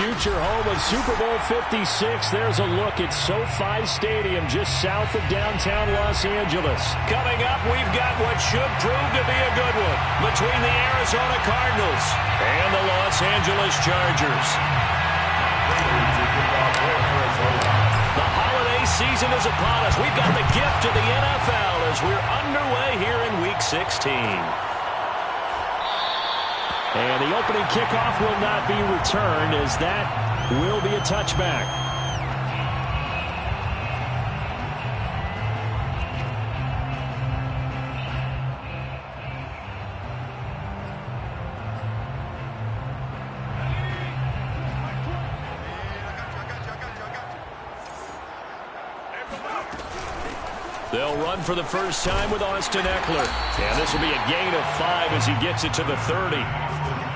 future home of Super Bowl 56. There's a look at SoFi Stadium just south of downtown Los Angeles. Coming up, we've got what should prove to be a good one between the Arizona Cardinals and the Los Angeles Chargers. The holiday season is upon us. We've got the gift of the NFL as we're underway here in Week 16. And the opening kickoff will not be returned, as that will be a touchback. They'll run for the first time with Austin Eckler. And this will be a gain of 5 as he gets it to the 30.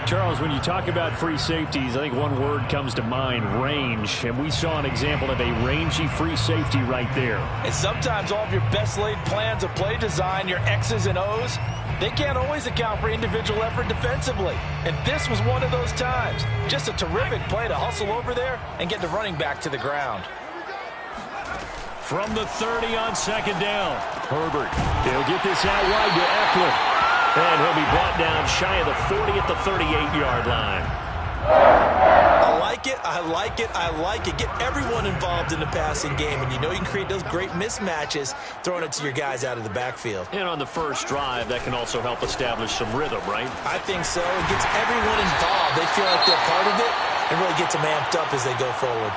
Charles, when you talk about free safeties, I think one word comes to mind, range. And we saw an example of a rangy free safety right there. And sometimes all of your best laid plans of play design, your X's and O's, they can't always account for individual effort defensively. And this was one of those times. Just a terrific play to hustle over there and get the running back to the ground. From the 30 on second down, Herbert. He'll get this out wide to Eckler. And he'll be brought down shy of the 40 at the 38-yard line. I like it, I like it, I like it. Get everyone involved in the passing game, and you know you can create those great mismatches throwing it to your guys out of the backfield. And on the first drive, that can also help establish some rhythm, right? I think so. It gets everyone involved. They feel like they're part of it and really gets them amped up as they go forward.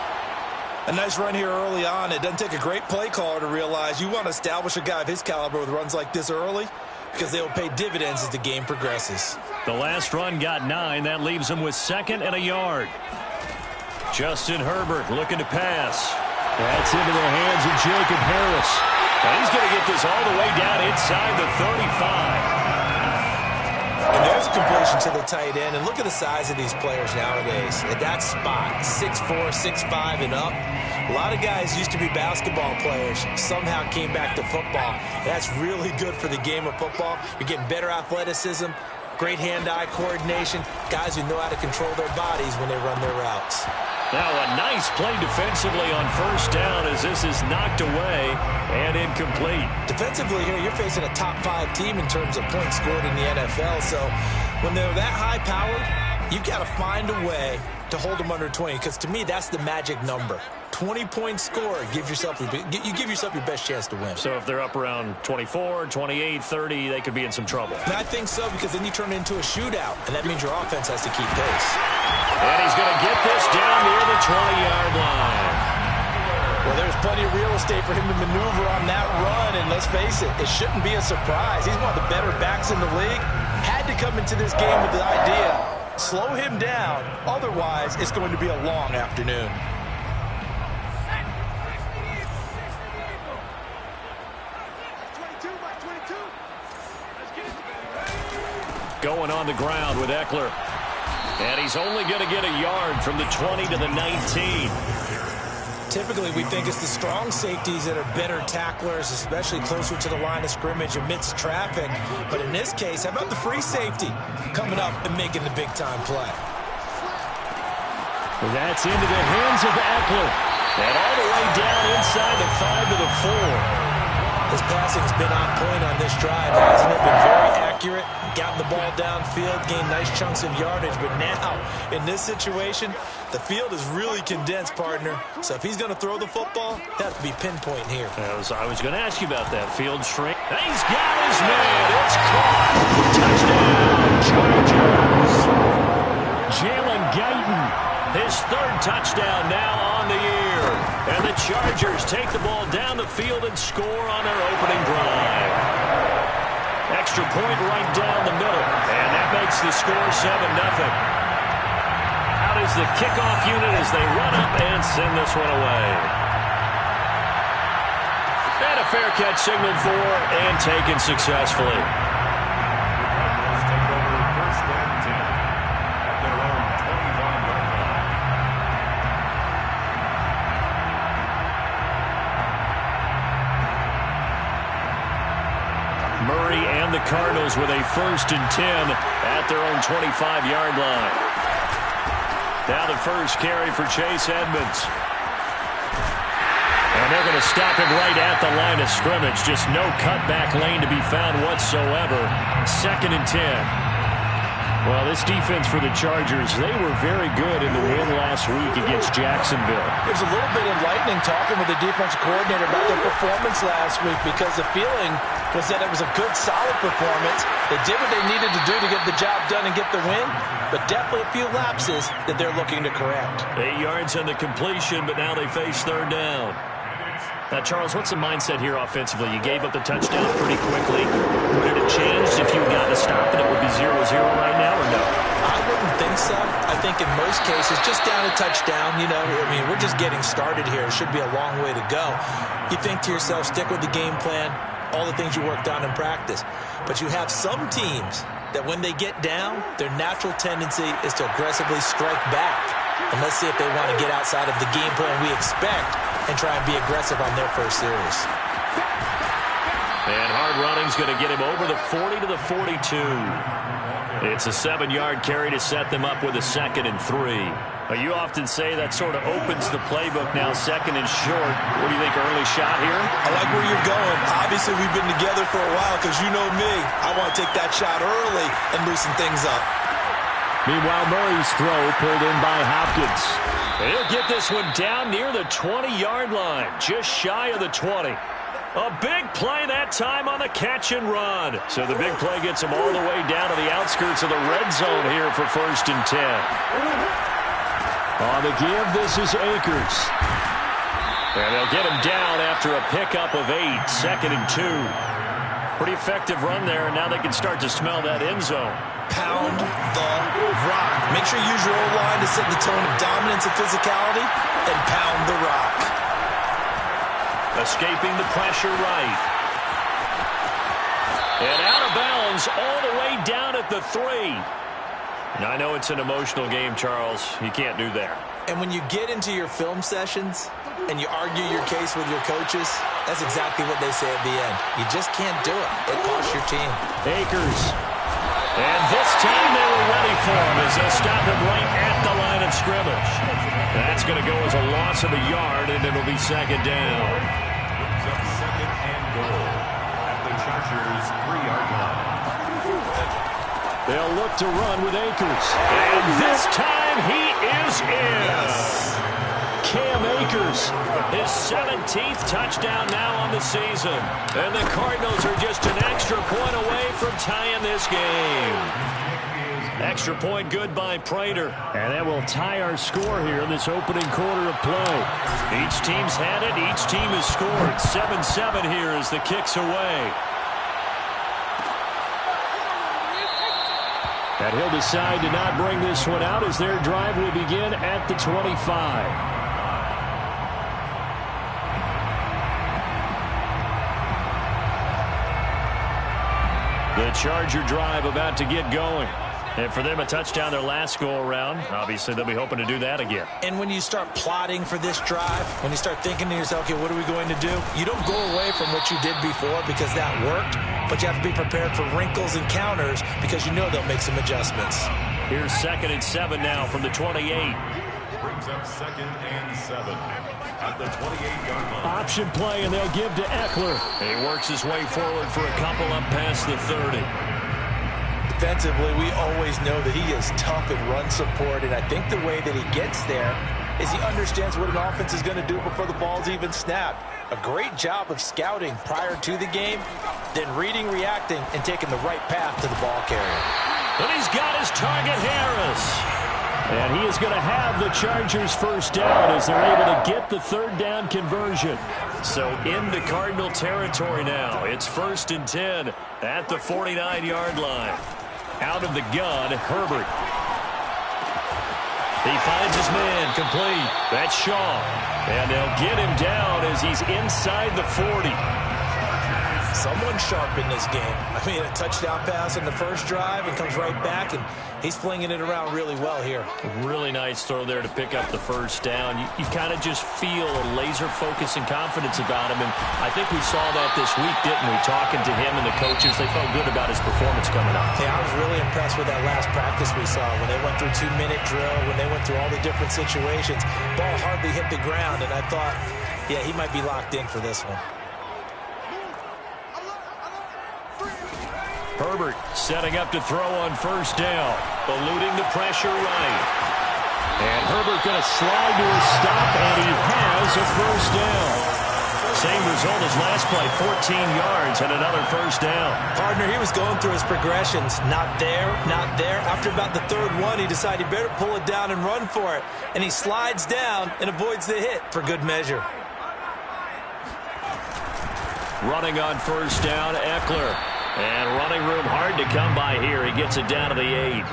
A nice run here early on. It doesn't take a great play caller to realize you want to establish a guy of his caliber with runs like this early, because they will pay dividends as the game progresses. The last run got 9. That leaves him with 2nd and a yard. Justin Herbert looking to pass. That's into the hands of Jacob Harris. And he's going to get this all the way down inside the 35. And there's a completion to the tight end. And look at the size of these players nowadays. At that spot, 6'4", 6'5", and up. A lot of guys used to be basketball players, somehow came back to football. That's really good for the game of football. You're getting better athleticism, great hand-eye coordination, guys who know how to control their bodies when they run their routes. Now a nice play defensively on first down as this is knocked away and incomplete. Defensively here, you're facing a top 5 team in terms of points scored in the NFL. So when they're that high-powered, you've got to find a way to hold them under 20, because to me, that's the magic number. 20-point score, you give yourself your best chance to win. So if they're up around 24, 28, 30, they could be in some trouble. And I think so, because then you turn it into a shootout, and that means your offense has to keep pace. And he's going to get this down near the 20-yard line. Well, there's plenty of real estate for him to maneuver on that run, and let's face it, it shouldn't be a surprise. He's one of the better backs in the league. Had to come into this game with the idea, slow him down, otherwise it's going to be a long afternoon. Going on the ground with Eckler. And he's only going to get a yard from the 20 to the 19. Typically, we think it's the strong safeties that are better tacklers, especially closer to the line of scrimmage amidst traffic. But in this case, how about the free safety coming up and making the big-time play? That's into the hands of Eckler. And all the way down inside the 5 to the 4. His passing's been on point on this drive, hasn't it? Been very accurate, gotten the ball downfield, gained nice chunks of yardage. But now, in this situation, the field is really condensed, partner. So if he's going to throw the football, that has to be pinpoint here. I was going to ask you about that field shrink. He's got his man. It's caught. Touchdown, Chargers. Jalen Guyton, his 3rd touchdown now on the year. And the Chargers take the ball down the field and score on their opening drive. Extra point right down the middle. And that makes the score 7-0. Out is the kickoff unit as they run up and send this one away. And a fair catch signaled for and taken successfully. Murray and the Cardinals with a 1st and 10 at their own 25-yard line. Now the first carry for Chase Edmonds. And they're going to stop him right at the line of scrimmage. Just no cutback lane to be found whatsoever. 2nd and 10. Well, this defense for the Chargers, they were very good in the win last week against Jacksonville. It was a little bit enlightening talking with the defensive coordinator about their performance last week because the feeling was that it was a good, solid performance. They did what they needed to do to get the job done and get the win, but definitely a few lapses that they're looking to correct. 8 yards on the completion, but now they face 3rd down. Now, Charles, what's the mindset here offensively? You gave up the touchdown pretty quickly. Would it have changed if you had gotten a stop and it would be 0-0 right now, or no? I wouldn't think so. I think in most cases, just down a touchdown, you know, I mean, we're just getting started here. It should be a long way to go. You think to yourself, stick with the game plan, all the things you worked on in practice. But you have some teams that when they get down, their natural tendency is to aggressively strike back. And let's see if they want to get outside of the game plan we expect and try and be aggressive on their first series. And hard running's going to get him over the 40 to the 42. It's a 7-yard carry to set them up with a 2nd and 3. You often say that sort of opens the playbook now, 2nd and short. What do you think, early shot here? I like where you're going. Obviously, we've been together for a while because you know me. I want to take that shot early and loosen things up. Meanwhile, Murray's throw pulled in by Hopkins. He'll get this one down near the 20-yard line, just shy of the 20. A big play that time on the catch and run. So the big play gets him all the way down to the outskirts of the red zone here for 1st and 10. On the give, this is Akers. And they'll get him down after a pickup of 8, 2nd and 2. Pretty effective run there, and now they can start to smell that end zone. Pound the rock. Make sure you use your O-line to set the tone of dominance and physicality, and pound the rock. Escaping the pressure right. And out of bounds all the way down at the 3. Now, I know it's an emotional game, Charles. You can't do that. And when you get into your film sessions and you argue your case with your coaches, that's exactly what they say at the end. You just can't do it. It costs your team. Akers. And this time they were ready for him as they'll stop him right at the line of scrimmage. That's going to go as a loss of a yard, and it'll be 2nd down. Brings up 2nd and goal at the Chargers' 3-yard line. They'll look to run with Akers. And this time he is in. Cam Akers, his 17th touchdown now on the season. And the Cardinals are just an extra point away from tying this game. Extra point good by Prater. And that will tie our score here in this opening quarter of play. Each team's had it. Each team has scored. 7-7 here as the kick's away. And he'll decide to not bring this one out as their drive will begin at the 25. The Charger drive about to get going. And for them, a touchdown their last go-around. Obviously, they'll be hoping to do that again. And when you start plotting for this drive, when you start thinking to yourself, okay, what are we going to do? You don't go away from what you did before because that worked, but you have to be prepared for wrinkles and counters because you know they'll make some adjustments. Here's 2nd and 7 now from the 28. Brings up 2nd and 7 at the 28-yard line. Option play, and they'll give to Eckler. He works his way forward for a couple up past the 30. Defensively, we always know that he is tough in run support, and I think the way that he gets there is he understands what an offense is going to do before the ball's even snapped. A great job of scouting prior to the game, then reading, reacting, and taking the right path to the ball carrier. And he's got his target, Harris. And he is going to have the Chargers first down as they're able to get the 3rd down conversion. So into Cardinal territory now. It's 1st and 10 at the 49-yard line. Out of the gun, Herbert. He finds his man, complete. That's Shaw. And they'll get him down as he's inside the 40. someone sharp in this game. I mean, a touchdown pass on the first drive and comes right back, and he's flinging it around really well here. Really nice throw there to pick up the first down. You kind of just feel a laser focus and confidence about him, and I think we saw that this week, didn't we? Talking to him and the coaches, they felt good about his performance coming up. Yeah, I was really impressed with that last practice we saw when they went through 2-minute drill, when they went through all the different situations. Ball hardly hit the ground, and I thought, yeah, he might be locked in for this one. Herbert setting up to throw on first down, eluding the pressure right. And Herbert going to slide to a stop, and he has a first down. Same result as last play, 14 yards and another first down. Partner, he was going through his progressions. Not there, not there. After about the third one, he decided he better pull it down and run for it. And he slides down and avoids the hit for good measure. Running on first down, Eckler. And running room hard to come by here. He gets it down to the 8.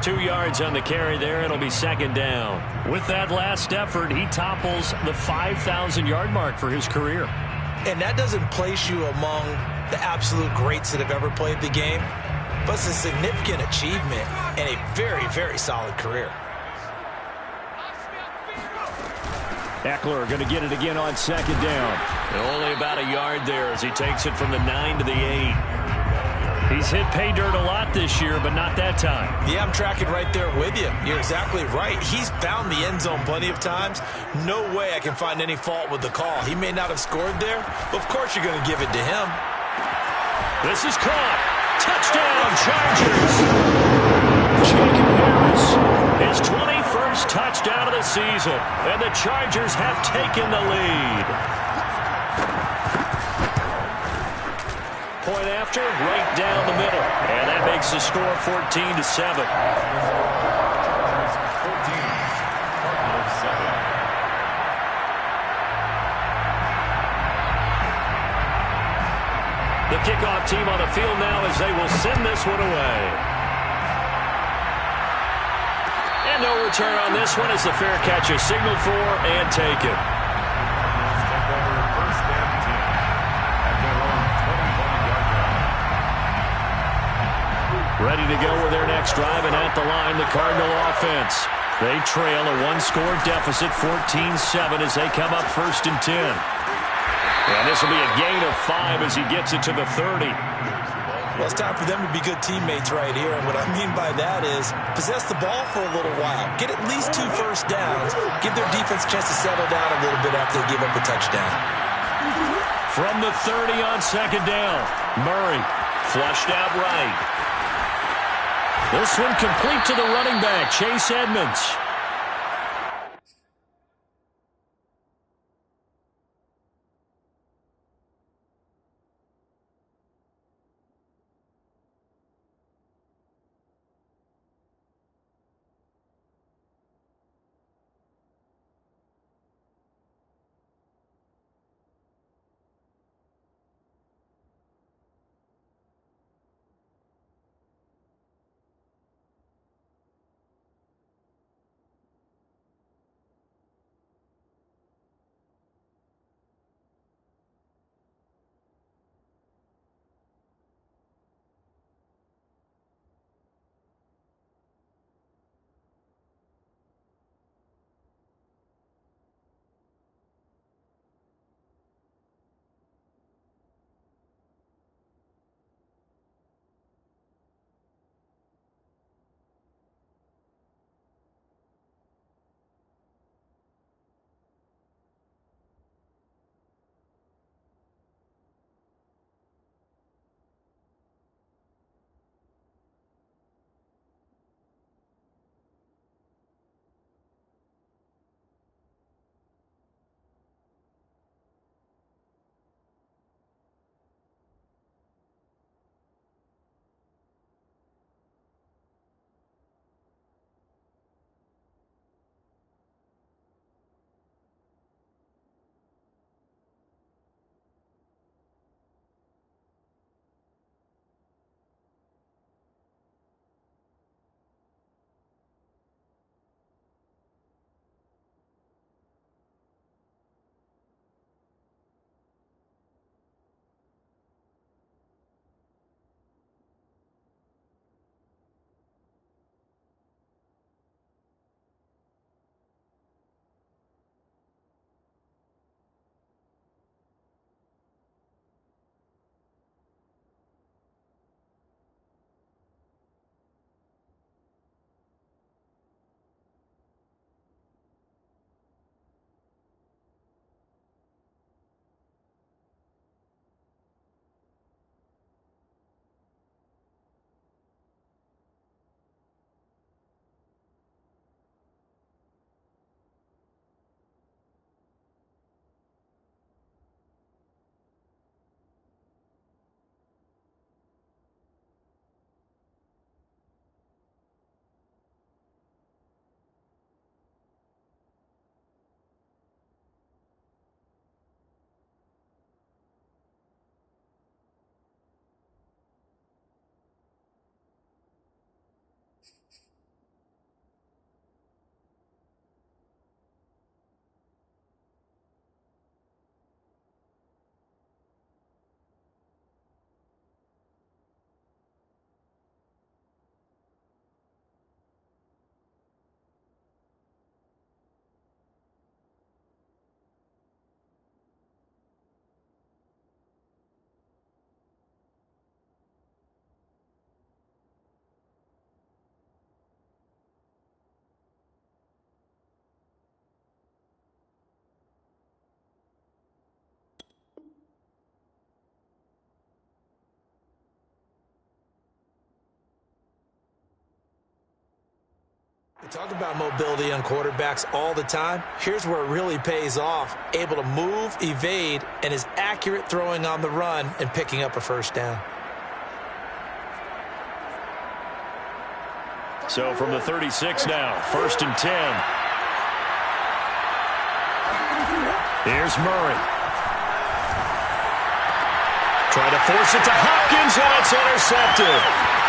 2 yards on the carry there. It'll be second down. With that last effort, he topples the 5,000-yard mark for his career. And that doesn't place you among the absolute greats that have ever played the game, but it's a significant achievement and a very, very solid career. Eckler going to get it again on second down. And only about a yard there as he takes it from the 9 to the 8. He's hit pay dirt a lot this year, but not that time. Yeah, I'm tracking right there with you. You're exactly right. He's found the end zone plenty of times. No way I can find any fault with the call. He may not have scored there, but of course you're going to give it to him. This is caught. Touchdown, Chargers. Jacob Harris, his 21st touchdown of the season, and the Chargers have taken the lead. Point after, right down the middle. And that makes the score 14-7. The kickoff team on the field now as they will send this one away. And no return on this one as the fair catch is signaled for and taken. Ready to go with their next drive, and at the line, the Cardinal offense. They trail a one-score deficit, 14-7, as they come up first and 10. And this will be a gain of 5 as he gets it to the 30. Well, it's time for them to be good teammates right here, and what I mean by that is possess the ball for a little while. Get at least 2 first downs. Give their defense a chance to settle down a little bit after they give up a touchdown. From the 30 on second down, Murray flushed out right. This one complete to the running back, Chase Edmonds. Talk about mobility on quarterbacks all the time. Here's where it really pays off. Able to move, evade, and is accurate throwing on the run and picking up a first down. So from the 36 now, 1st and 10. Here's Murray. Try to force it to Hopkins, and it's intercepted.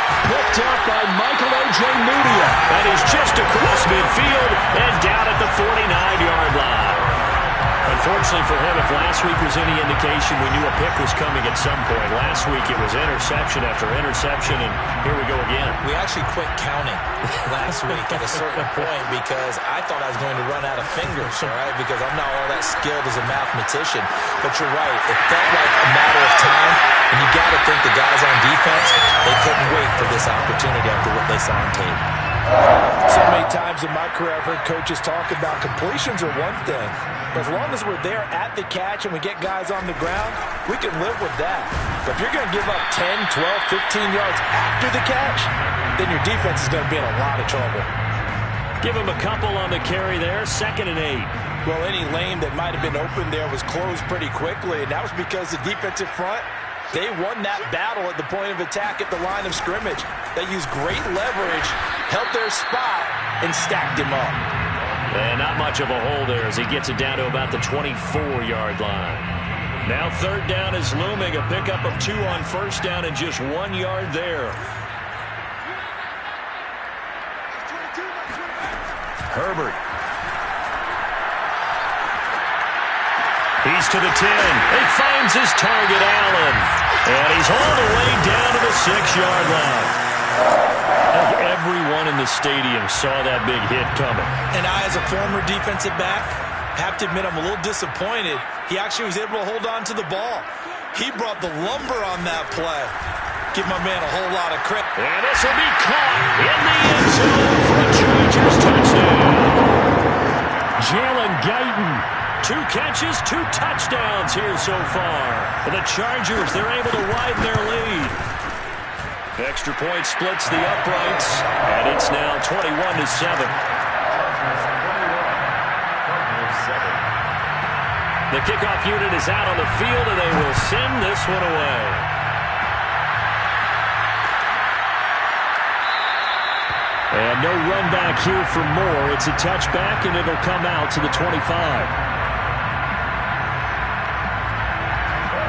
Picked up by Michael O.J. Mudia. That is just across midfield and down at the 49-yard line. Unfortunately for him, if last week was any indication, we knew a pick was coming at some point. Last week it was interception after interception, and here we go again. We actually quit counting last week at a certain point because I thought I was going to run out of fingers, all right, because I'm not all that skilled as a mathematician. But you're right. It felt like a matter of time, and you got to think the guys on defense, they couldn't wait for this opportunity after what they saw on tape. So many times in my career I've heard coaches talk about completions are one thing. As long as we're there at the catch and we get guys on the ground, we can live with that. But if you're going to give up 10, 12, 15 yards after the catch, then your defense is going to be in a lot of trouble. Give him a couple on the carry there, 2nd and 8. Well, any lane that might have been open there was closed pretty quickly, and that was because the defensive front, they won that battle at the point of attack at the line of scrimmage. They used great leverage, held their spot, and stacked him up. And not much of a hole there as he gets it down to about the 24-yard line. Now 3rd down is looming, a pickup of 2 on 1st down and just 1 yard there. Herbert. He's to the 10. He finds his target, Allen. And he's all the way down to the 6-yard line. Everyone in the stadium saw that big hit coming. And I, as a former defensive back, have to admit I'm a little disappointed. He actually was able to hold on to the ball. He brought the lumber on that play. Give my man a whole lot of credit. And this will be caught in the end zone for a Chargers touchdown. Jalen Guyton. 2 catches, 2 touchdowns here so far. For the Chargers, they're able to widen their lead. Extra point splits the uprights, and it's now 21-7. The kickoff unit is out on the field, and they will send this one away. And no run back here for Moore. It's a touchback, and it'll come out to the 25.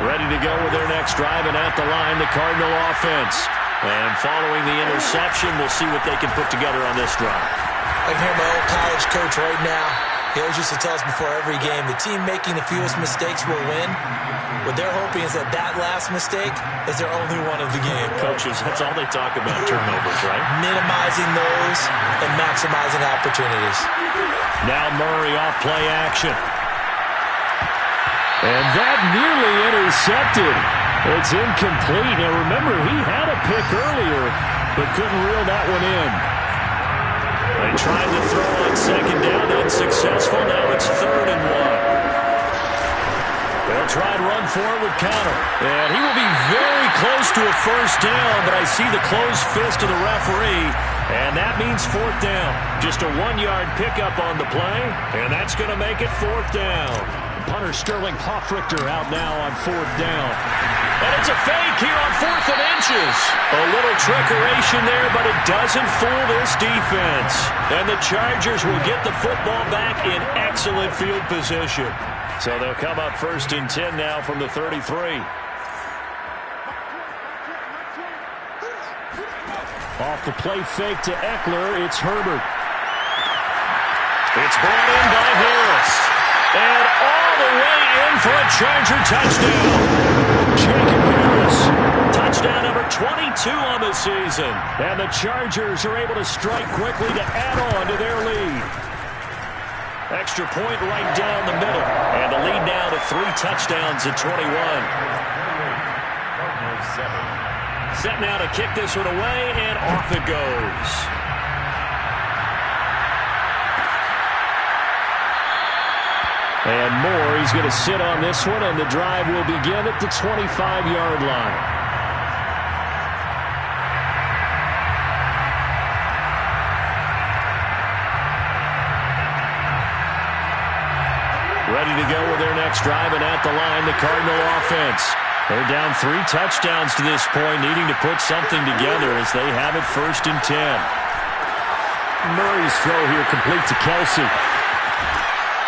Ready to go with their next drive, and at the line, the Cardinal offense. And following the interception, we'll see what they can put together on this drive. I can hear my old college coach right now. He always used to tell us before every game, the team making the fewest mistakes will win. What they're hoping is that last mistake is their only one of the game. Coaches, that's all they talk about, turnovers, right? Minimizing those and maximizing opportunities. Now Murray off play action. And that nearly intercepted. It's incomplete. Now remember, he had a pick earlier, but couldn't reel that one in. They tried to throw on 2nd down, unsuccessful. Now it's 3rd and 1. They'll try and run for it with Connor. And he will be very close to a first down, but I see the closed fist of the referee, and that means 4th down. Just a 1-yard pickup on the play, and that's going to make it 4th down. Punter Sterling Hoffrichter out now on 4th down. And it's a fake here on 4th and inches. A little trickeration there, but it doesn't fool this defense. And the Chargers will get the football back in excellent field position. So they'll come up 1st and 10 now from the 33. Off the play fake to Eckler, it's Herbert. It's brought in by Harris. And all the way in for a Charger touchdown. Jacob Harris, touchdown number 22 on the season. And the Chargers are able to strike quickly to add on to their lead. Extra point right down the middle. And the lead now to 3 touchdowns at 21. Set now to kick this one away, and off it goes. And Moore, he's going to sit on this one, and the drive will begin at the 25-yard line. ready to go with their next drive, and at the line, the Cardinal offense. They're down 3 touchdowns to this point, needing to put something together as they have it 1st and 10. Murray's throw here complete to Kelsey.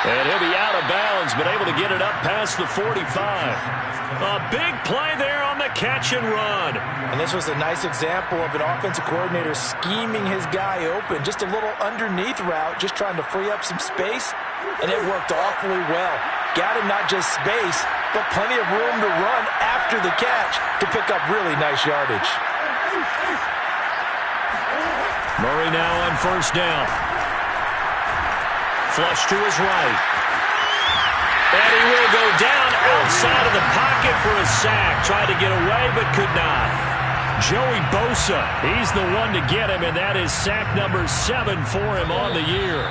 And he'll be out of bounds, but able to get it up past the 45. A big play there on the catch and run. And this was a nice example of an offensive coordinator scheming his guy open. Just a little underneath route, just trying to free up some space, and it worked awfully well. Got him not just space, but plenty of room to run after the catch to pick up really nice yardage. Murray now on 1st down. Flush to his right. And he will go down outside of the pocket for a sack. Tried to get away, but could not. Joey Bosa, he's the one to get him, and that is sack number 7 for him on the year.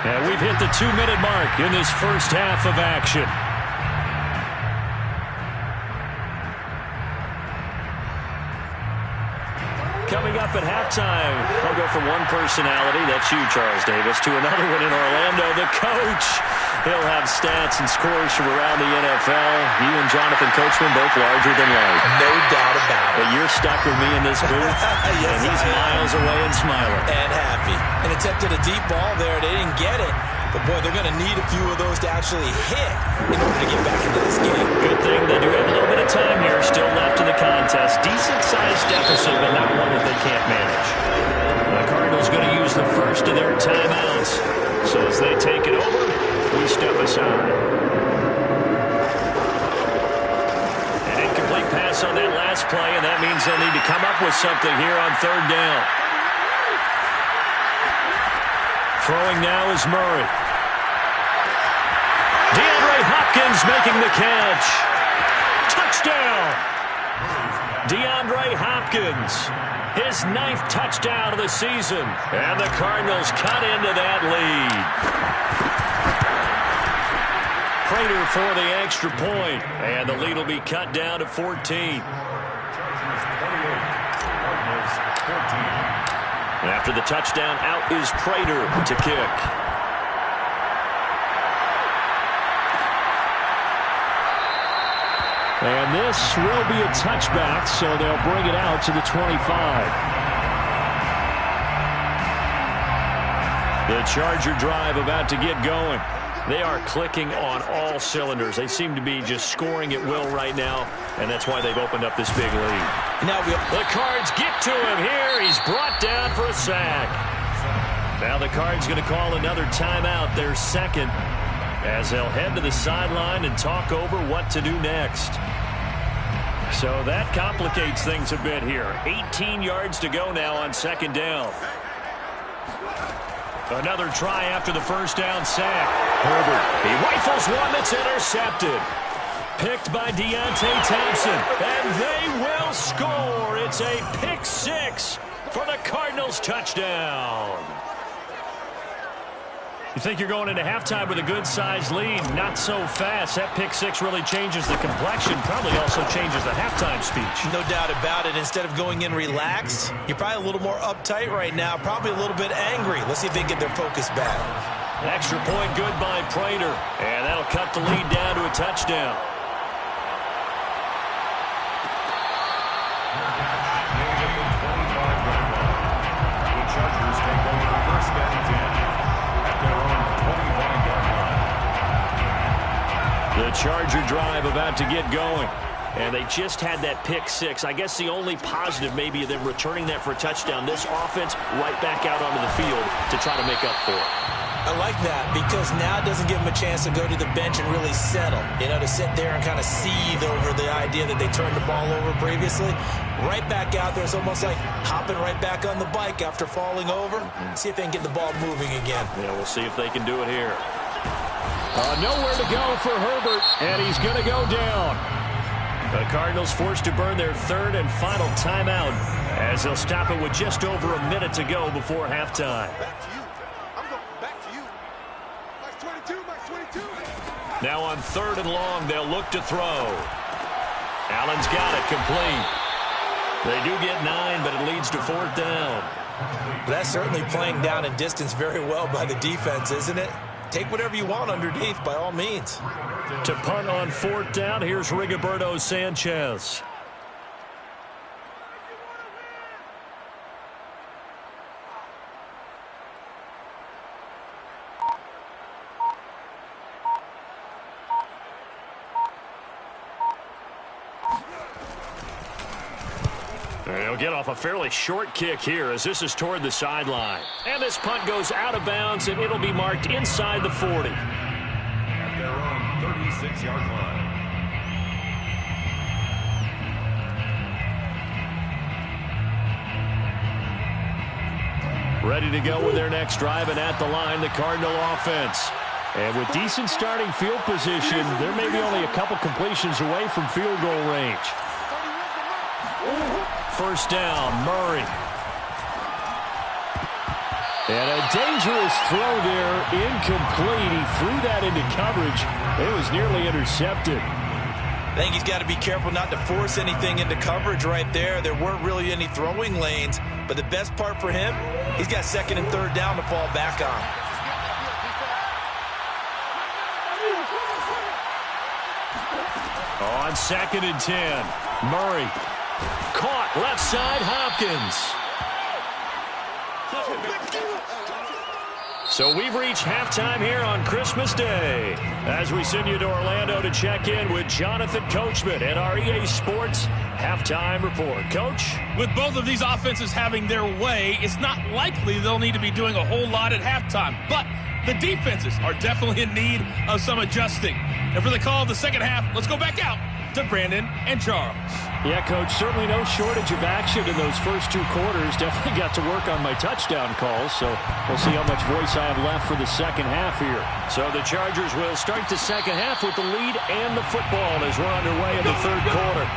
And we've hit the 2-minute mark in this first half of action. Coming up at halftime, I'll go from one personality, that's you, Charles Davis, to another one in Orlando, the coach. He'll have stats and scores from around the NFL. You and Jonathan Coachman both larger than life. No doubt about it. But you're stuck with me in this booth, yes, and he's miles away and smiling. And happy. And attempted a deep ball there. They didn't get it. But, boy, they're going to need a few of those to actually hit in order to get back into this game. Good thing they do have a little bit of time here still left in the contest. Decent-sized deficit, but not one that they can't manage. The Cardinals going to use the first of their timeouts. So as they take it over, we step aside. An incomplete pass on that last play, and that means they'll need to come up with something here on 3rd down. Throwing now is Murray. Hopkins making the catch. Touchdown! DeAndre Hopkins, his 9th touchdown of the season. And the Cardinals cut into that lead. Prater for the extra point. And the lead will be cut down to 14. After the touchdown, out is Prater to kick. And this will be a touchback, so they'll bring it out to the 25. The Charger drive about to get going. They are clicking on all cylinders. They seem to be just scoring at will right now, and that's why they've opened up this big lead. Now the Cards get to him here. He's brought down for a sack. Now the Cards going to call another timeout, their 2nd, as they'll head to the sideline and talk over what to do next. So that complicates things a bit here. 18 yards to go now on 2nd down. Another try after the 1st down sack. Herbert, he rifles one that's intercepted. Picked by Deontay Thompson. And they will score. It's a pick 6 for the Cardinals touchdown. You think you're going into halftime with a good-sized lead. Not so fast. That pick 6 really changes the complexion. Probably also changes the halftime speech. No doubt about it. Instead of going in relaxed, you're probably a little more uptight right now. Probably a little bit angry. Let's see if they can get their focus back. Extra point good by Prater. And that'll cut the lead down to a touchdown. The Chargers take over 1st and 10. The Charger drive about to get going. And they just had that pick 6. I guess the only positive maybe of them returning that for a touchdown. This offense right back out onto the field to try to make up for it. I like that because now it doesn't give them a chance to go to the bench and really settle. You know, to sit there and kind of seethe over the idea that they turned the ball over previously. Right back out there. It's almost like hopping right back on the bike after falling over. See if they can get the ball moving again. Yeah, we'll see if they can do it here. Nowhere to go for Herbert, and he's going to go down. The Cardinals forced to burn their 3rd and final timeout as they'll stop it with just over a minute to go before halftime. Back to you. I'm going back to you. Max 22, Max 22. Now on 3rd and long, they'll look to throw. Allen's got it complete. They do get 9, but it leads to 4th down. That's certainly playing down in distance very well by the defense, isn't it? take whatever you want underneath by all means. To punt on 4th down, here's Rigoberto Sanchez. He'll get off a fairly short kick here as this is toward the sideline. And this punt goes out of bounds, and it'll be marked inside the 40. At their own 36-yard line. Ready to go with their next drive, and at the line, the Cardinal offense. And with decent starting field position, they're maybe only a couple completions away from field goal range. 1st down, Murray. And a dangerous throw there, incomplete. He threw that into coverage. It was nearly intercepted. I think he's got to be careful not to force anything into coverage right there. There weren't really any throwing lanes, but the best part for him, he's got 2nd and 3rd down to fall back on. On 2nd and 10, Murray. Caught left side, Hopkins. So we've reached halftime here on Christmas Day as we send you to Orlando to check in with Jonathan Coachman at our EA Sports Halftime Report. Coach? With both of these offenses having their way, it's not likely they'll need to be doing a whole lot at halftime. But the defenses are definitely in need of some adjusting. And for the call of the second half, let's go back out to Brandon and Charles. Yeah, Coach, certainly no shortage of action in those first 2 quarters. Definitely got to work on my touchdown calls, so we'll see how much voice I have left for the second half here. So the Chargers will start the second half with the lead and the football as we're underway in the 3rd quarter.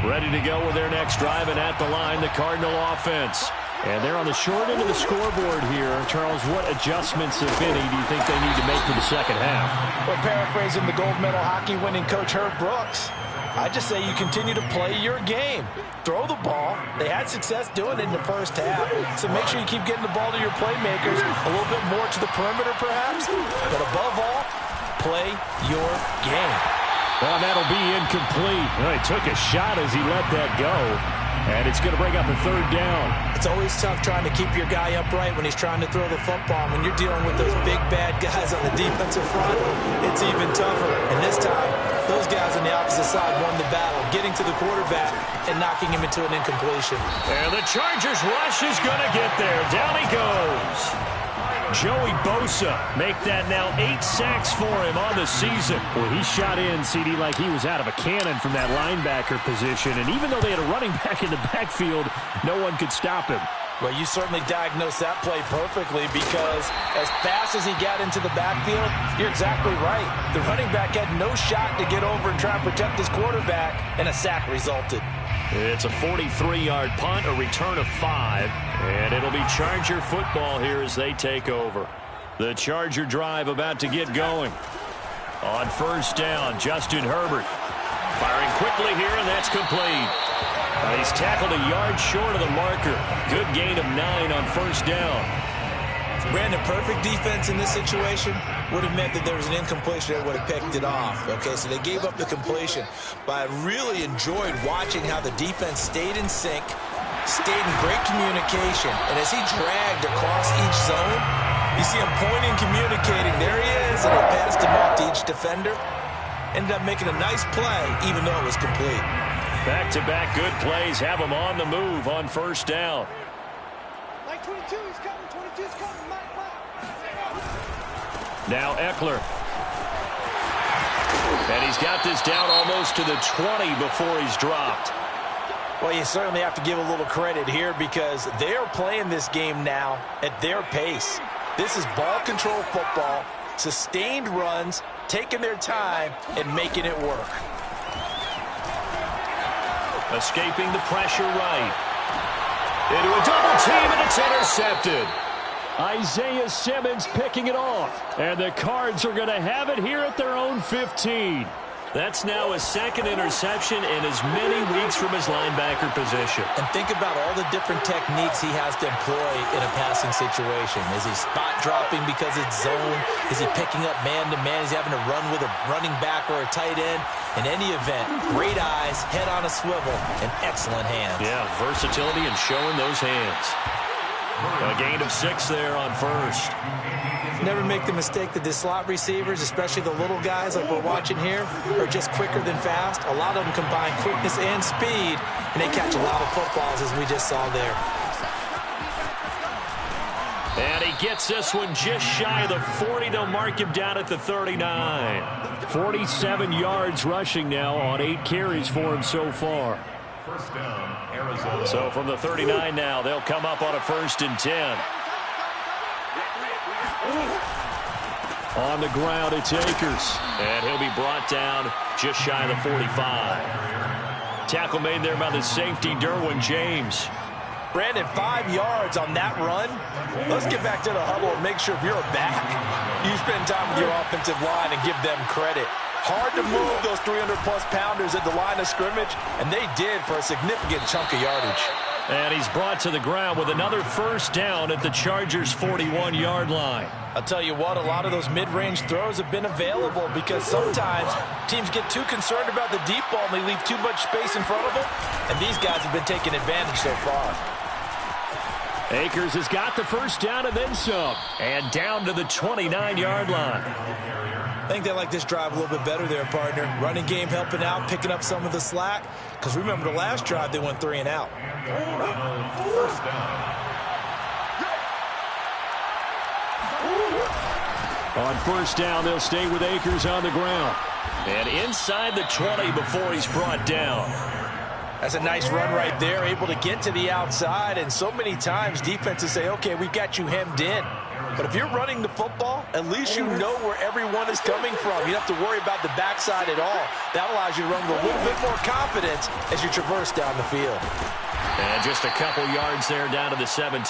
Ready to go with their next drive, and at the line, the Cardinal offense. And they're on the short end of the scoreboard here. Charles, what adjustments, if any, do you think they need to make for the second half? Well, paraphrasing the gold medal hockey winning coach Herb Brooks, I just say you continue to play your game. Throw the ball. They had success doing it in the first half, so make sure you keep getting the ball to your playmakers, a little bit more to the perimeter perhaps, but above all, play your game. Well, that'll be incomplete. Well, he took a shot as he let that go. And it's going to bring up a 3rd down. It's always tough trying to keep your guy upright when he's trying to throw the football. When you're dealing with those big, bad guys on the defensive front, it's even tougher. And this time, those guys on the opposite side won the battle, getting to the quarterback and knocking him into an incompletion. And the Chargers rush is going to get there. Down he goes. Joey Bosa make that now 8 sacks for him on the season. Well, he shot in, CD, like he was out of a cannon from that linebacker position. And even though they had a running back in the backfield, no one could stop him. Well, you certainly diagnosed that play perfectly because as fast as he got into the backfield, you're exactly right. The running back had no shot to get over and try and protect his quarterback, and a sack resulted. It's a 43-yard punt, a return of 5, and it'll be Charger football here as they take over. The Charger drive about to get going. On 1st down, Justin Herbert firing quickly here, and that's complete. He's tackled a yard short of the marker. Good gain of 9 on 1st down. Brandon, perfect defense in this situation would have meant that there was an incompletion that would have picked it off. Okay, so they gave up the completion. But I really enjoyed watching how the defense stayed in sync, stayed in great communication. And as he dragged across each zone, you see him pointing, communicating. There he is, and he passed him off to each defender. Ended up making a nice play, even though it was complete. Back-to-back good plays have him on the move on 1st down. Mike 22, he's coming. 22 is coming. Mike. Now Eckler. And he's got this down almost to the 20 before he's dropped. Well, you certainly have to give a little credit here because they are playing this game now at their pace. This is ball control football, sustained runs, taking their time, and making it work. Escaping the pressure right. Into a double team, and it's intercepted. Isaiah Simmons picking it off. And the Cards are going to have it here at their own 15. That's now his second interception in as many weeks from his linebacker position. And think about all the different techniques he has to employ in a passing situation. Is he spot dropping because it's zone? Is he picking up man-to-man? Is he having to run with a running back or a tight end? In any event, great eyes, head on a swivel, and excellent hands. Yeah, versatility and showing those hands. A gain of 6 there on first. Never make the mistake that the slot receivers, especially the little guys like we're watching here, are just quicker than fast. A lot of them combine quickness and speed, and they catch a lot of footballs, as we just saw there. And he gets this one just shy of the 40. They'll mark him down at the 39. 47 yards rushing now on 8 carries for him so far. First down, Arizona. So from the 39 now, they'll come up on a 1st and 10. On the ground, it's Akers. And he'll be brought down just shy of the 45. Tackle made there by the safety, Derwin James. Brandon, 5 yards on that run. Let's get back to the huddle and make sure if you're a back, you spend time with your offensive line and give them credit. Hard to move those 300-plus pounders at the line of scrimmage, and they did for a significant chunk of yardage. And he's brought to the ground with another 1st down at the Chargers' 41-yard line. I'll tell you what, a lot of those mid-range throws have been available because sometimes teams get too concerned about the deep ball and they leave too much space in front of them, and these guys have been taking advantage so far. Akers has got the 1st down and then some. And down to the 29-yard line. I think they like this drive a little bit better there, partner. Running game helping out, picking up some of the slack. Because remember the last drive, they went 3 and out. First down. On 1st down, they'll stay with Akers on the ground. And inside the 20 before he's brought down. That's a nice run right there, able to get to the outside. And so many times defenses say, okay, we got you hemmed in. But if you're running the football, at least you know where everyone is coming from. You don't have to worry about the backside at all. That allows you to run with a little bit more confidence as you traverse down the field. And just a couple yards there down to the 17.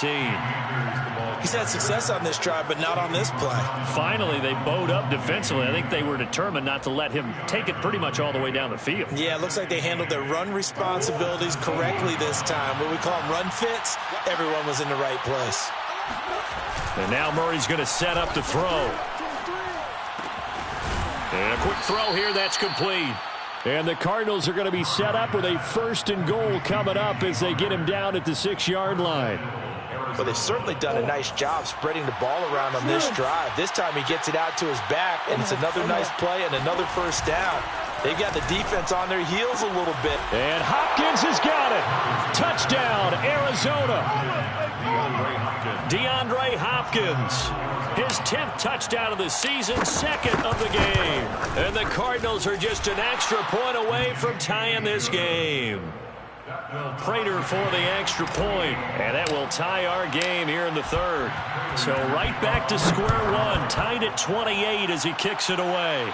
He's had success on this drive, but not on this play. Finally, they bowed up defensively. I think they were determined not to let him take it pretty much all the way down the field. Yeah, it looks like they handled their run responsibilities correctly this time. What we call them run fits, everyone was in the right place. And now Murray's going to set up to throw. And a quick throw here, that's complete. And the Cardinals are going to be set up with a 1st and goal coming up as they get him down at the 6-yard line. But they've certainly done a nice job spreading the ball around on this drive. This time he gets it out to his back, and it's another nice play and another 1st down. They've got the defense on their heels a little bit. And Hopkins has got it. Touchdown, Arizona. DeAndre Hopkins. His 10th touchdown of the season, 2nd of the game. And the Cardinals are just an extra point away from tying this game. Prater for the extra point, and that will tie our game here in the 3rd. So right back to square one, tied at 28 as he kicks it away.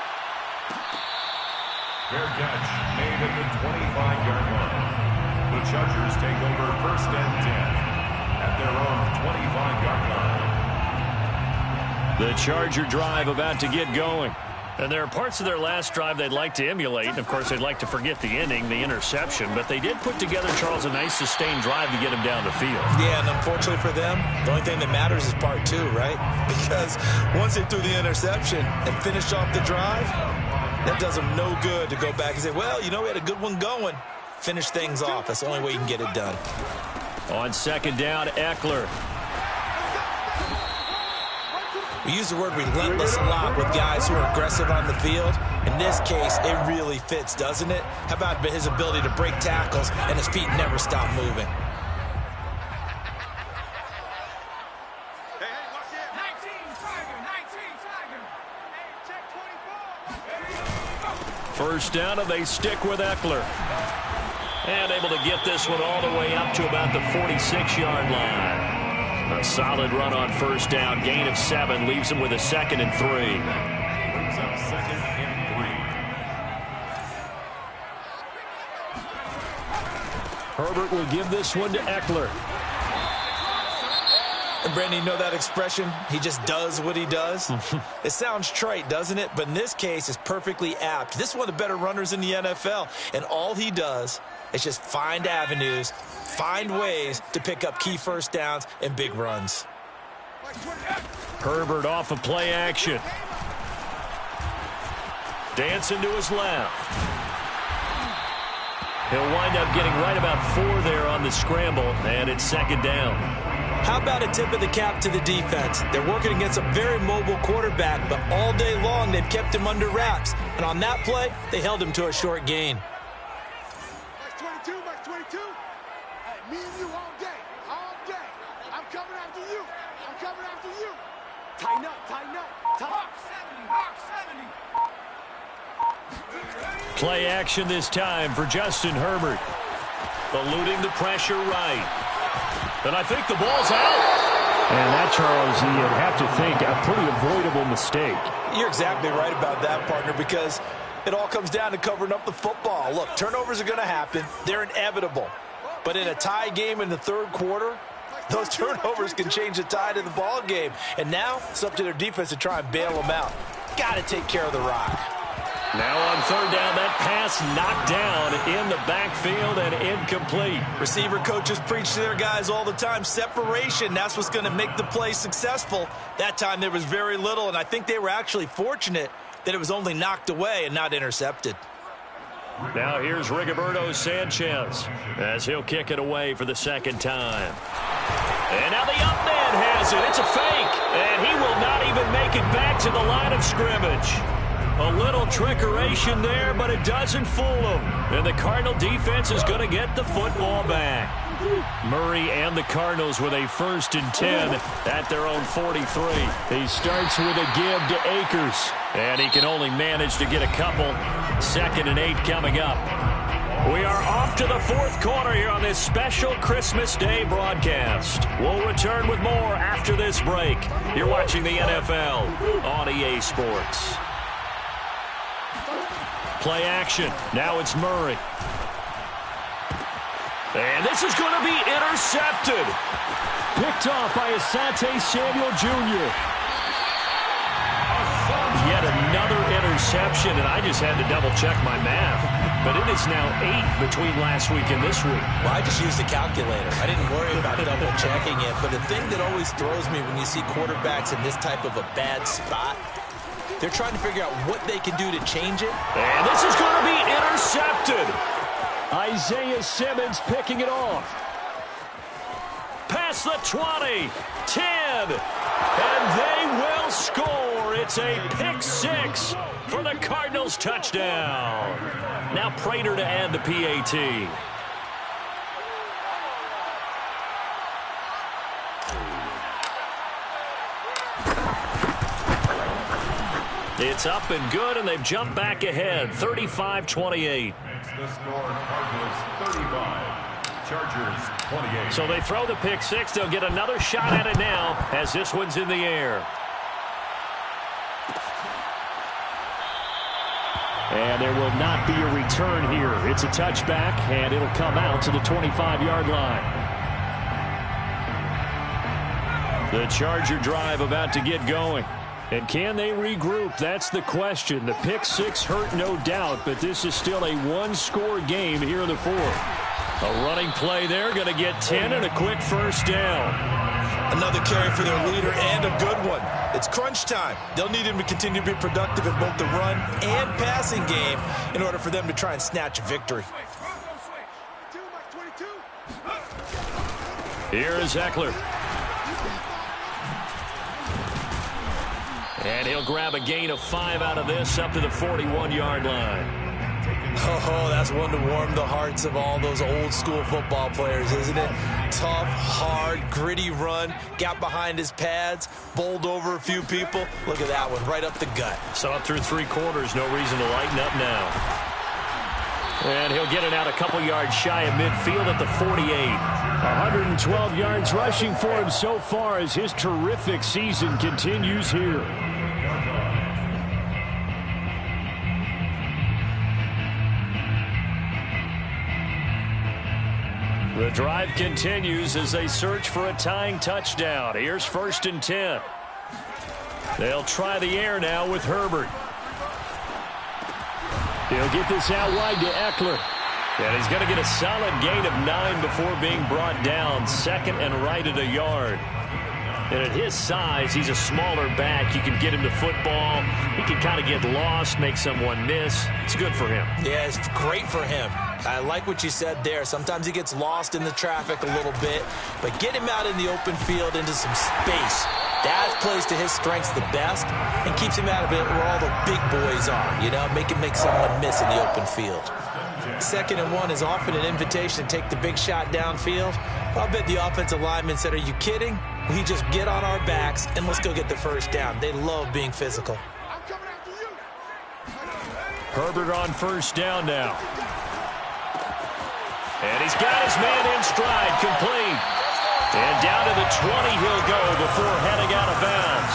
Fair catch made at the 25-yard line. The Chargers take over 1st and 10 at their own 25-yard line. The Charger drive about to get going. And there are parts of their last drive they'd like to emulate. And, of course, they'd like to forget the ending, the interception. But they did put together, Charles, a nice sustained drive to get him down the field. Yeah, and unfortunately for them, the only thing that matters is part 2, right? Because once they threw the interception and finished off the drive, that does them no good to go back and say, well, you know, we had a good one going. Finish things off. That's the only way you can get it done. On 2nd down, Eckler. We use the word relentless a lot with guys who are aggressive on the field. In this case, it really fits, doesn't it? How about his ability to break tackles and his feet never stop moving? Hey, watch it. 19 Tiger. Hey, check 24. 1st down, and they stick with Eckler. And able to get this one all the way up to about the 46-yard line. A solid run on 1st down, gain of 7, leaves him with a 2nd and 3. Brings up 2nd and 3. Herbert will give this one to Eckler. And Brandon, you know that expression? He just does what he does? It sounds trite, doesn't it? But in this case, it's perfectly apt. This is one of the better runners in the NFL. And all he does is just find avenues, find ways to pick up key first downs and big runs. Herbert off of play action. Dancing to his left. He'll wind up getting right about 4 there on the scramble, and it's second down. How about a tip of the cap to the defense? They're working against a very mobile quarterback, but all day long they've kept him under wraps. And on that play, they held him to a short gain. Max 22, Max 22. Hey, me and you all day, all day. I'm coming after you. I'm coming after you. Tighten up, tighten up. Hawk 70, Hawk 70. Play action this time for Justin Herbert. Eluding the pressure right. And I think the ball's out. And that, Charles, you'd have to think a pretty avoidable mistake. You're exactly right about that, partner, because it all comes down to covering up the football. Look, turnovers are going to happen. They're inevitable. But in a tie game in the third quarter, those turnovers can change the tide of the ball game. And now it's up to their defense to try and bail them out. Got to take care of the rock. Now on third down, that pass knocked down in the backfield and incomplete. Receiver coaches preach to their guys all the time. Separation, that's what's going to make the play successful. That time there was very little, and I think they were actually fortunate that it was only knocked away and not intercepted. Now here's Rigoberto Sanchez as he'll kick it away for the second time. And now the up man has it. It's a fake, and he will not even make it back to the line of scrimmage. A little trickeration there, but it doesn't fool them. And the Cardinal defense is going to get the football back. Murray and the Cardinals with a 1st and 10 at their own 43. He starts with a give to Akers, and he can only manage to get a couple. 2nd and 8 coming up. We are off to the 4th quarter here on this special Christmas Day broadcast. We'll return with more after this break. You're watching the NFL on EA Sports. Play action. Now it's Murray. And this is going to be intercepted. Picked off by Asante Samuel Jr. Yet another interception, and I just had to double-check my math. But it is now 8 between last week and this week. Well, I just used a calculator. I didn't worry about double-checking it. But the thing that always throws me when you see quarterbacks in this type of a bad spot, they're trying to figure out what they can do to change it. And this is going to be intercepted. Isaiah Simmons picking it off. Past the 20, 10, and they will score. It's a pick 6 for the Cardinals touchdown. Now Prater to add the PAT. It's up and good, and they've jumped back ahead, 35-28. The score, Cardinals 35, Chargers 28. So they throw the pick 6. They'll get another shot at it now as this one's in the air. And there will not be a return here. It's a touchback, and it'll come out to the 25-yard line. The Charger drive about to get going. And can they regroup? That's the question. The pick 6 hurt, no doubt, but this is still a one-score game here in the 4th. A running play there, going to get 10 and a quick first down. Another carry for their leader and a good one. It's crunch time. They'll need him to continue to be productive in both the run and passing game in order for them to try and snatch a victory. Here is Eckler. And he'll grab a gain of 5 out of this up to the 41-yard line. Oh, that's one to warm the hearts of all those old-school football players, isn't it? Tough, hard, gritty run, got behind his pads, bowled over a few people. Look at that one, right up the gut. So up through 3 quarters, no reason to lighten up now. And he'll get it out a couple yards shy of midfield at the 48. 112 yards rushing for him so far as his terrific season continues here. The drive continues as they search for a tying touchdown. Here's 1st and 10. They'll try the air now with Herbert. He'll get this out wide to Eckler. And he's going to get a solid gain of 9 before being brought down. 2nd and right at a yard. And at his size, he's a smaller back. You can get him to football. He can kind of get lost, make someone miss. It's good for him. Yeah, it's great for him. I like what you said there. Sometimes he gets lost in the traffic a little bit, but get him out in the open field into some space. That plays to his strengths the best and keeps him out of it where all the big boys are, you know, make him make someone miss in the open field. 2nd and 1 is often an invitation to take the big shot downfield. I'll bet the offensive lineman said, "Are you kidding? We just get on our backs and let's go get the first down." They love being physical. I'm coming after you. Herbert on 1st down now. And he's got his man in stride, complete. And down to the 20 he'll go before heading out of bounds.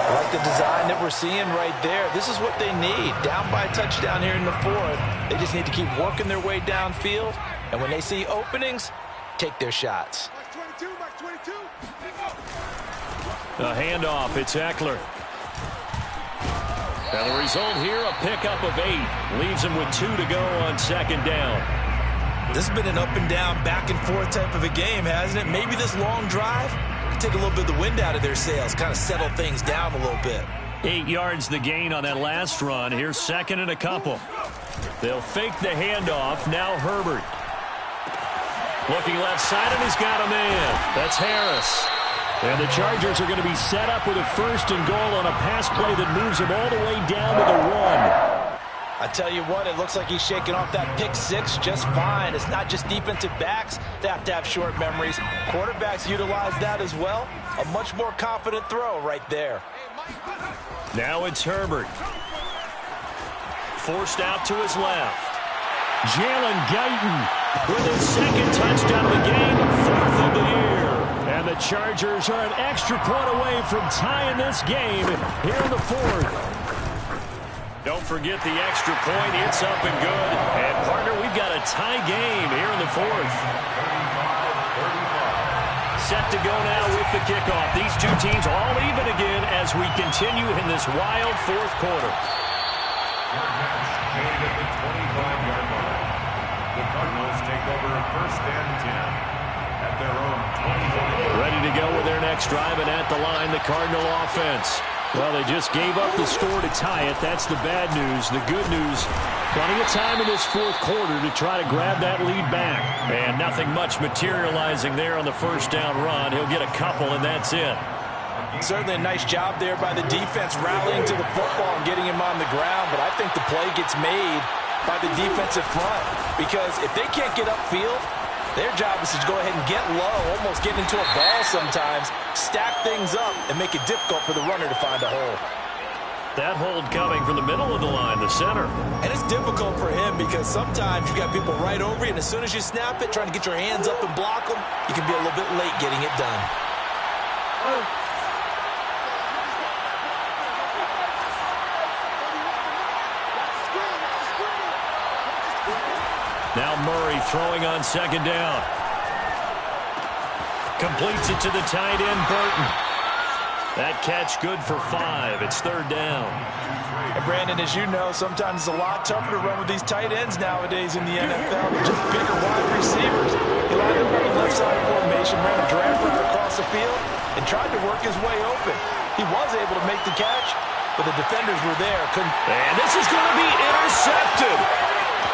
I like the design that we're seeing right there. This is what they need. Down by a touchdown here in the 4th. They just need to keep working their way downfield. And when they see openings, take their shots. Max 22, Max 22. A handoff, it's Eckler. Now the result here, a pickup of 8. Leaves him with 2 to go on 2nd down. This has been an up and down, back and forth type of a game, hasn't it? Maybe this long drive could take a little bit of the wind out of their sails, kind of settle things down a little bit. 8 yards the gain on that last run. Here's 2nd and a couple. They'll fake the handoff. Now Herbert. Looking left side, and he's got a man. That's Harris. And the Chargers are going to be set up with a 1st and goal on a pass play that moves them all the way down to the 1. I tell you what, it looks like he's shaking off that pick 6 just fine. It's not just defensive backs that have to have short memories. Quarterbacks utilize that as well. A much more confident throw right there. Now it's Herbert. Forced out to his left. Jalen Guyton with his 2nd touchdown of the game, 4th of the year. And the Chargers are an extra point away from tying this game here in the 4th. Don't forget the extra point. It's up and good. And, partner, we've got a tie game here in the 4th. Set to go now with the kickoff. These two teams all even again as we continue in this wild 4th quarter. Made at the 25-yard line. The Cardinals take over 1st and 10 at their own 25. Ready to go with their next drive, and at the line, the Cardinal offense. Well, they just gave up the score to tie it. That's the bad news. The good news, plenty of time in this 4th quarter to try to grab that lead back. And nothing much materializing there on the 1st down run. He'll get a couple, and that's it. Certainly a nice job there by the defense rallying to the football and getting him on the ground. But I think the play gets made by the defensive front. Because if they can't get upfield, their job is to go ahead and get low, almost get into a ball sometimes, stack things up, and make it difficult for the runner to find a hole. That hold coming from the middle of the line, the center. And it's difficult for him because sometimes you got people right over you, and as soon as you snap it, trying to get your hands up and block them, you can be a little bit late getting it done. Now Murray throwing on 2nd down. Completes it to the tight end, Burton. That catch good for 5. It's 3rd down. And Brandon, as you know, sometimes it's a lot tougher to run with these tight ends nowadays in the NFL. They're just bigger wide receivers. He lined up on the left side formation, ran a drag route across the field, and tried to work his way open. He was able to make the catch, but the defenders were there. And this is going to be intercepted.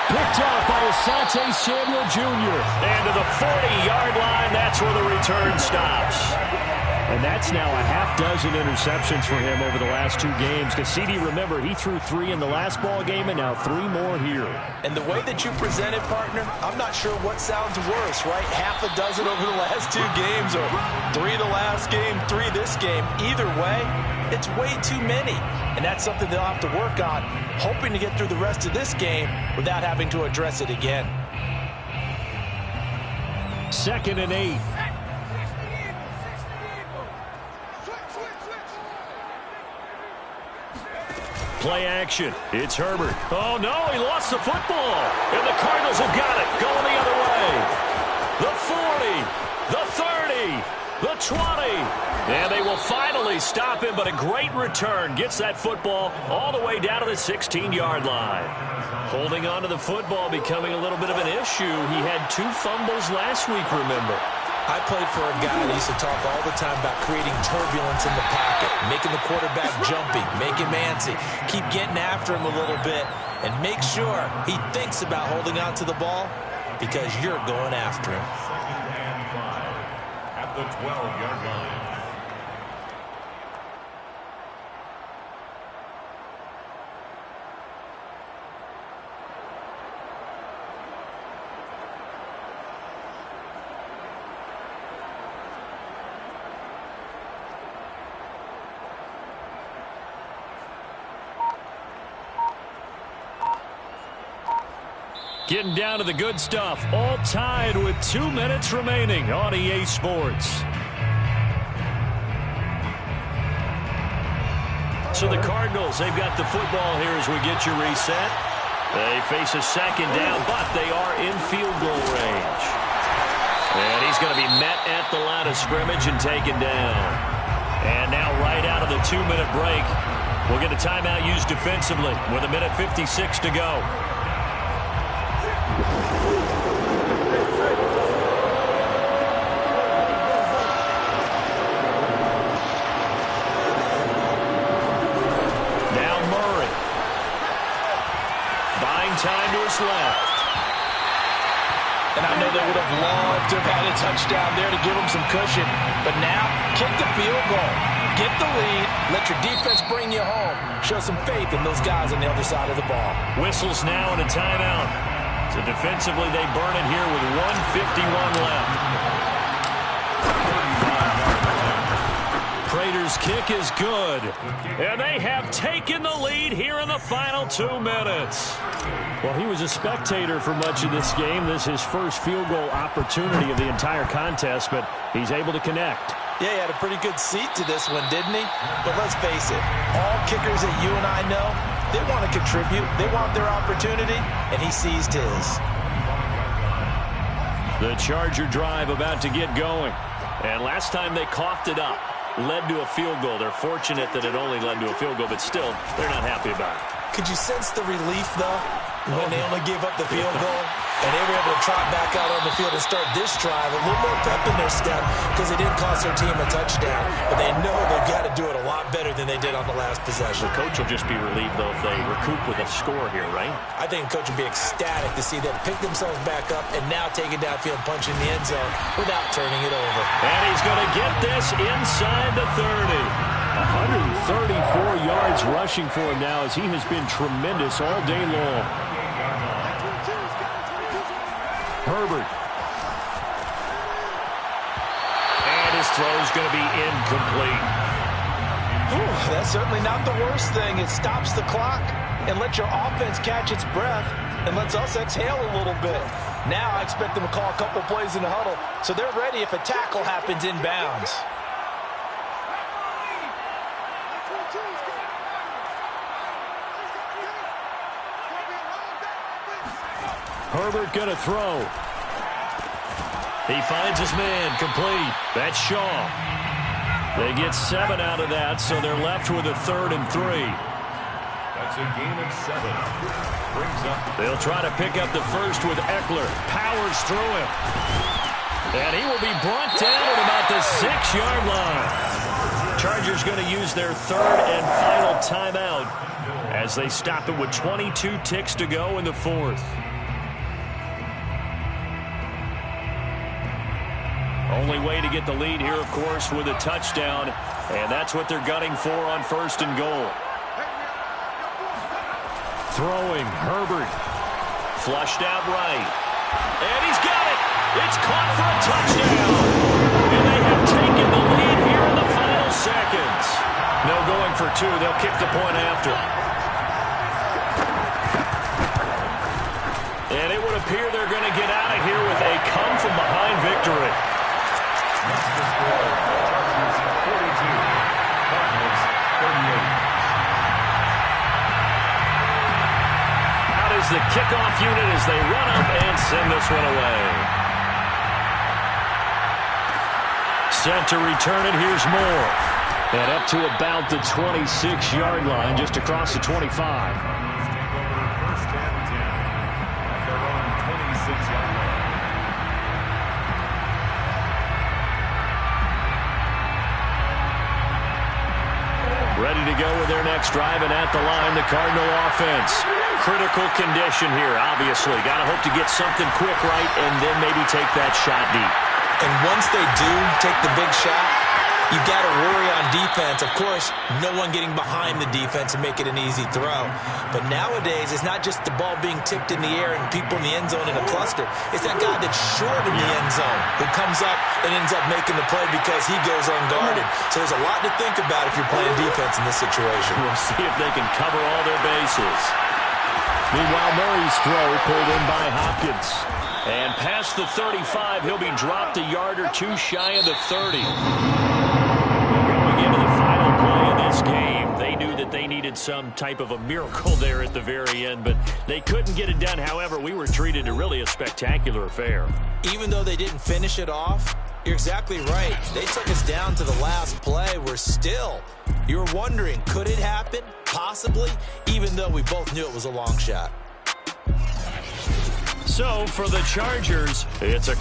Picked off by Asante Samuel Jr. And to the 40-yard line, that's where the return stops. And that's now a half-dozen interceptions for him over the last 2 games. Because CD, remember, he threw 3 in the last ball game and now 3 more here. And the way that you present it, partner, I'm not sure what sounds worse, right? Half a dozen over the last 2 games or 3 the last game, 3 this game. Either way, it's way too many. And that's something they'll have to work on, hoping to get through the rest of this game without having to address it again. 2nd and 8. Play action. It's Herbert. Oh, no, he lost the football. And the Cardinals have got it. Going the other way. the 40, the 30, the 20. And they will finally stop him, but a great return gets that football all the way down to the 16-yard line. Holding on to the football becoming a little bit of an issue. He had 2 fumbles last week, remember. I played for a guy that used to talk all the time about creating turbulence in the pocket, making the quarterback jumpy, make him antsy, keep getting after him a little bit, and make sure he thinks about holding on to the ball because you're going after him. Second and 5 at the 12-yard line. Getting down to the good stuff. All tied with 2 minutes remaining on EA Sports. So the Cardinals, they've got the football here as we get your reset. They face a second down, but they are in field goal range. And he's going to be met at the line of scrimmage and taken down. And now right out of the 2-minute break, we'll get a timeout used defensively with 1:56 to go. Time to his left. And I know they would have loved to have had a touchdown there to give them some cushion. But now, kick the field goal. Get the lead. Let your defense bring you home. Show some faith in those guys on the other side of the ball. Whistles now and a timeout. So defensively, they burn it here with 1:51 left. Prater's kick is good. And they have taken the lead here in the final 2 minutes. Well, he was a spectator for much of this game. This is his first field goal opportunity of the entire contest, but he's able to connect. Yeah, he had a pretty good seat to this one, didn't he? But let's face it, all kickers that you and I know, they want to contribute. They want their opportunity, and he seized his. The Charger drive about to get going. And last time they coughed it up, led to a field goal. They're fortunate that it only led to a field goal, but still, they're not happy about it. Could you sense the relief, though, when they only gave up the field goal? And they were able to trot back out on the field and start this drive. A little more pep in their step because it didn't cost their team a touchdown. But they know they've got to do it a lot better than they did on the last possession. The coach will just be relieved, though, if they recoup with a score here, right? I think the coach will be ecstatic to see them pick themselves back up and now take it downfield, punch in the end zone without turning it over. And he's going to get this inside the 30. 134 yards rushing for him now as he has been tremendous all day long. Herbert. And his throw is going to be incomplete. Ooh, that's certainly not the worst thing. It stops the clock and lets your offense catch its breath and lets us exhale a little bit. Now I expect them to call a couple plays in the huddle so they're ready if a tackle happens inbounds. Herbert going to throw. He finds his man, complete. That's Shaw. They get 7 out of that, so they're left with a 3rd and 3. That's a gain of 7. Brings up. They'll try to pick up the first with Eckler. Powers through him. And he will be brought down at about the 6-yard line. Chargers going to use their 3rd and final timeout as they stop it with 22 ticks to go in the 4th. Only way to get the lead here, of course, with a touchdown, and that's what they're gunning for on 1st and goal. Throwing, Herbert. Flushed out right. And he's got it. It's caught for a touchdown. And they have taken the lead here in the final seconds. No going for 2. They'll kick the point after. And it would appear they're going to get out of here with a come-from-behind victory. That's the score. Chargers 42. Cardinals 38. Out is the kickoff unit as they run up and send this one away. Set to return it. Here's Moore. And up to about the 26-yard line, just across the 25. Take over first and 10 at their own 26-yard line. Ready to go with their next drive, and at the line, the Cardinal offense. Critical condition here, obviously. Got to hope to get something quick right and then maybe take that shot deep. And once they do take the big shot, you've got to worry on defense. Of course, no one getting behind the defense and make it an easy throw. But nowadays, it's not just the ball being tipped in the air and people in the end zone in a cluster. It's that guy that's short in the end zone who comes up and ends up making the play because he goes unguarded. So there's a lot to think about if you're playing defense in this situation. We'll see if they can cover all their bases. Meanwhile, Murray's throw pulled in by Hopkins. And past the 35, he'll be dropped a yard or two shy of the 30. Going into the final play of this game, they knew that they needed some type of a miracle there at the very end, but they couldn't get it done. However, we were treated to really a spectacular affair. Even though they didn't finish it off, you're exactly right. They took us down to the last play. We're still, you were wondering, could it happen? Possibly, even though we both knew it was a long shot. So for the Chargers, it's a